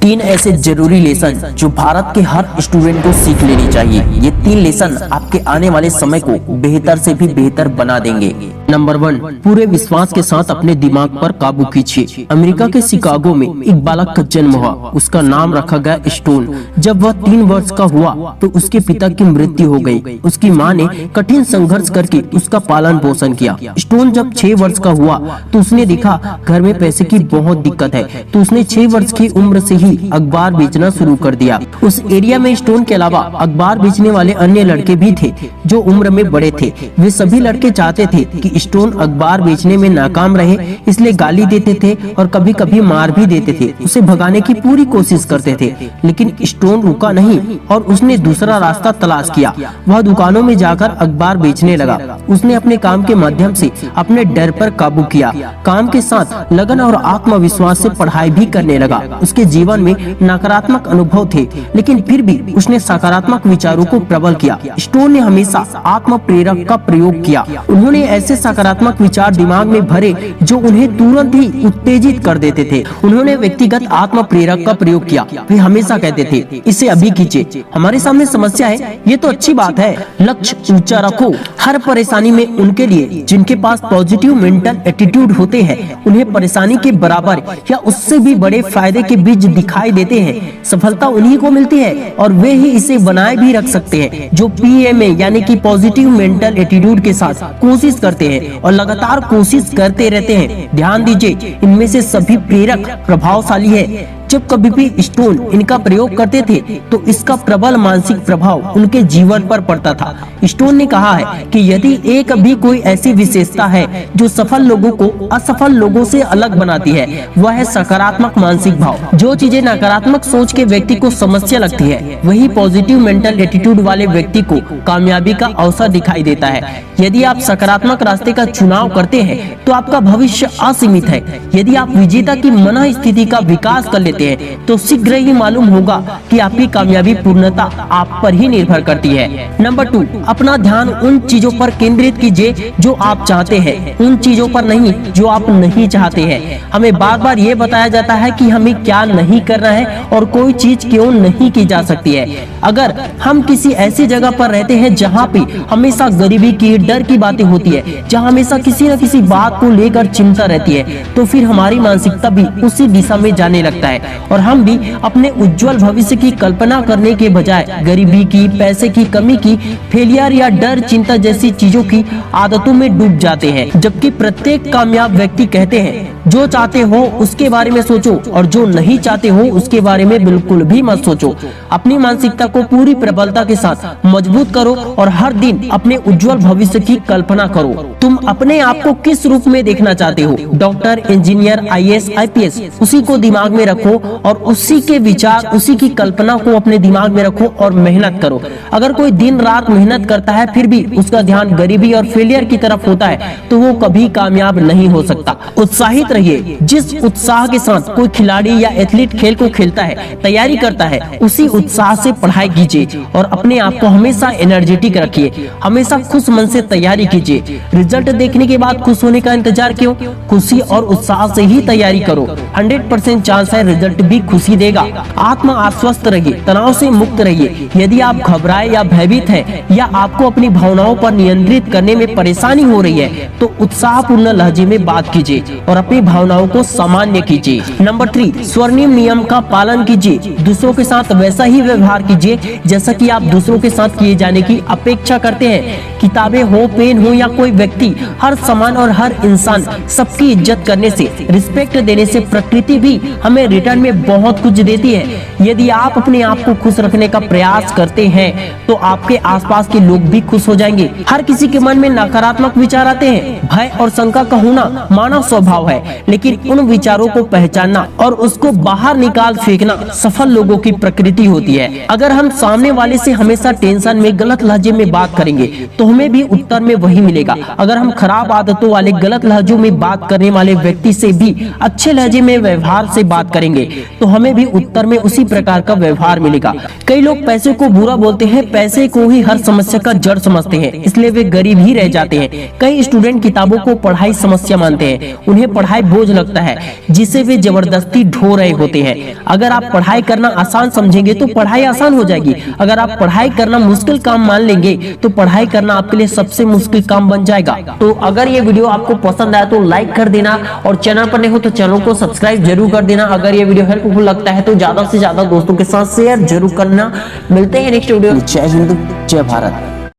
तीन ऐसे जरूरी लेसन जो भारत के हर स्टूडेंट को सीख लेनी चाहिए। ये तीन लेसन आपके आने वाले समय को बेहतर से भी बेहतर बना देंगे। नंबर 1, पूरे विश्वास के साथ अपने दिमाग पर काबू कीजिए। अमेरिका के शिकागो में एक बालक का जन्म हुआ। उसका नाम रखा गया स्टोन। जब वह 3 वर्ष का हुआ तो उसके पिता की मृत्यु हो गई। उसकी माँ ने कठिन संघर्ष करके उसका पालन पोषण किया। स्टोन जब 6 वर्ष का हुआ तो उसने देखा घर में पैसे की बहुत दिक्कत है, तो उसने 6 वर्ष की उम्र से ही अखबार बेचना शुरू कर दिया। उस एरिया में स्टोन के अलावा अखबार बेचने वाले अन्य लड़के भी थे जो उम्र में बड़े थे। वे सभी लड़के चाहते थे कि स्टोन अखबार बेचने में नाकाम रहे, इसलिए गाली देते थे और कभी कभी मार भी देते थे। उसे भगाने की पूरी कोशिश करते थे, लेकिन स्टोन रुका नहीं और उसने दूसरा रास्ता तलाश किया। वह दुकानों में जाकर अखबार बेचने लगा। उसने अपने काम के माध्यम से अपने डर पर काबू किया। काम के साथ लगन और आत्मविश्वास से पढ़ाई भी करने लगा। उसके जीवन में नकारात्मक अनुभव थे, लेकिन फिर भी उसने सकारात्मक विचारों को प्रबल किया। स्टोन ने हमेशा आत्म प्रेरक का प्रयोग किया। उन्होंने ऐसे सकारात्मक विचार दिमाग में भरे जो उन्हें तुरंत ही उत्तेजित कर देते थे। उन्होंने व्यक्तिगत आत्म प्रेरक का प्रयोग किया। वे हमेशा कहते थे, इसे अभी कीजिए, हमारे सामने समस्या है, ये तो अच्छी बात है। लक्ष्य ऊंचा रखो। हर परेशानी में उनके लिए जिनके पास पॉजिटिव मेंटल एटीट्यूड होते हैं, उन्हें परेशानी के बराबर या उससे भी बड़े फायदे के बीज दिखाई देते हैं। सफलता उन्हीं को मिलती है और वे ही इसे बनाए भी रख सकते हैं जो PMA यानी कि पॉजिटिव मेंटल एटीट्यूड के साथ कोशिश करते हैं और लगातार कोशिश करते रहते हैं। ध्यान दीजिए, इनमें से सभी प्रेरक प्रभावशाली है। जब कभी भी स्टोन इनका प्रयोग करते थे तो इसका प्रबल मानसिक प्रभाव उनके जीवन पर पड़ता था। स्टोन ने कहा है कि यदि एक भी कोई ऐसी विशेषता है जो सफल लोगों को असफल लोगों से अलग बनाती है, वह है सकारात्मक मानसिक भाव। जो चीजें नकारात्मक सोच के व्यक्ति को समस्या लगती है, वही पॉजिटिव मेंटल एटीट्यूड वाले व्यक्ति को कामयाबी का अवसर दिखाई देता है। यदि आप सकारात्मक रास्ते का चुनाव करते हैं तो आपका भविष्य असीमित है। यदि आप विजेता की मन स्थिति का विकास कर लेते हैं तो शीघ्र ही मालूम होगा कि आपकी कामयाबी पूर्णता आप पर ही निर्भर करती है। नंबर 2, अपना ध्यान उन चीजों पर केंद्रित कीजिए जो आप चाहते हैं, उन चीजों पर नहीं जो आप नहीं चाहते हैं। हमें बार बार ये बताया जाता है कि हमें क्या नहीं करना है और कोई चीज क्यों नहीं की जा सकती है। अगर हम किसी ऐसी जगह पर रहते हैं जहाँ पे हमेशा गरीबी की, डर की बातें होती है, जहाँ हमेशा किसी न किसी बात को लेकर चिंता रहती है, तो फिर हमारी मानसिकता भी उसी दिशा में जाने लगता है और हम भी अपने उज्जवल भविष्य की कल्पना करने के बजाय गरीबी की, पैसे की कमी की, फेलियर या डर, चिंता जैसी चीजों की आदतों में डूब जाते हैं। जबकि प्रत्येक कामयाब व्यक्ति कहते हैं, जो चाहते हो उसके बारे में सोचो और जो नहीं चाहते हो उसके बारे में बिल्कुल भी मत सोचो। अपनी मानसिकता को पूरी प्रबलता के साथ मजबूत करो और हर दिन अपने उज्जवल भविष्य की कल्पना करो। तुम अपने आप को किस रूप में देखना चाहते हो? डॉक्टर, इंजीनियर, IAS, IPS, उसी को दिमाग में रखो और उसी के विचार, उसी की कल्पना को अपने दिमाग में रखो और मेहनत करो। अगर कोई दिन रात मेहनत करता है फिर भी उसका ध्यान गरीबी और फेलियर की तरफ होता है तो वो कभी कामयाब नहीं हो सकता। उत्साहित रहिए। जिस उत्साह के साथ कोई खिलाड़ी या एथलीट खेल को खेलता है, तैयारी करता है, उसी उत्साह से पढ़ाई कीजिए और अपने आप को हमेशा एनर्जेटिक रखिए। हमेशा खुश मन से तैयारी कीजिए। रिजल्ट देखने के बाद खुश होने का इंतजार क्यों? खुशी और उत्साह से ही तैयारी करो। 100% चांस है रिजल्ट भी खुशी देगा। आत्म आश्वस्त रहिए, तनाव से मुक्त रहिए। यदि आप घबराए या भयभीत हैं या आपको अपनी भावनाओं पर नियंत्रित करने में परेशानी हो रही है तो उत्साहपूर्ण लहजे में बात कीजिए और अपनी भावनाओं को सामान्य कीजिए। नंबर 3, स्वर्णिम नियम का पालन कीजिए। दूसरों के साथ वैसा ही व्यवहार कीजिए जैसा कि आप दूसरों के साथ किए जाने की अपेक्षा करते हैं। किताबें हो, पेन हो या कोई व्यक्ति, हर सामान और हर इंसान, सबकी इज्जत करने से, रिस्पेक्ट देने से प्रकृति भी हमें रिटर्न में बहुत कुछ देती है। यदि आप अपने आप को खुश रखने का प्रयास करते हैं तो आपके आसपास के लोग भी खुश हो जाएंगे। हर किसी के मन में नकारात्मक विचार आते हैं। भय और शंका का होना मानव स्वभाव है, लेकिन उन विचारों को पहचानना और उसको बाहर निकाल फेंकना सफल लोगों की प्रकृति होती है। अगर हम हम सामने वाले से हमेशा टेंशन में गलत लहजे में बात करेंगे तो हमें भी उत्तर में वही मिलेगा। अगर हम खराब आदतों वाले गलत लहजों में बात करने वाले व्यक्ति से भी अच्छे लहजे में व्यवहार से बात करेंगे तो हमें भी उत्तर में उसी प्रकार का व्यवहार मिलेगा। कई लोग पैसे को बुरा बोलते हैं, पैसे को ही हर समस्या का जड़ समझते हैं, इसलिए वे गरीब ही रह जाते हैं। कई स्टूडेंट किताबों को पढ़ाई समस्या मानते हैं, उन्हें पढ़ाई बोझ लगता है जिसे वे जबरदस्ती ढो रहे होते हैं। अगर आप पढ़ाई करना आसान समझेंगे तो पढ़ाई आसान हो जाएगी। अगर आप पढ़ाई करना मुश्किल काम मान लेंगे तो पढ़ाई करना आपके लिए सबसे मुश्किल काम बन जाएगा। तो अगर ये वीडियो आपको पसंद आया तो लाइक कर देना और चैनल पर नहीं हो तो चैनल को सब्सक्राइब जरूर कर देना। अगर ये वीडियो हेल्पफुल लगता है तो ज्यादा से ज्यादा दोस्तों के साथ शेयर जरूर करना। मिलते हैं नेक्स्ट वीडियो। जय हिंद, जय भारत।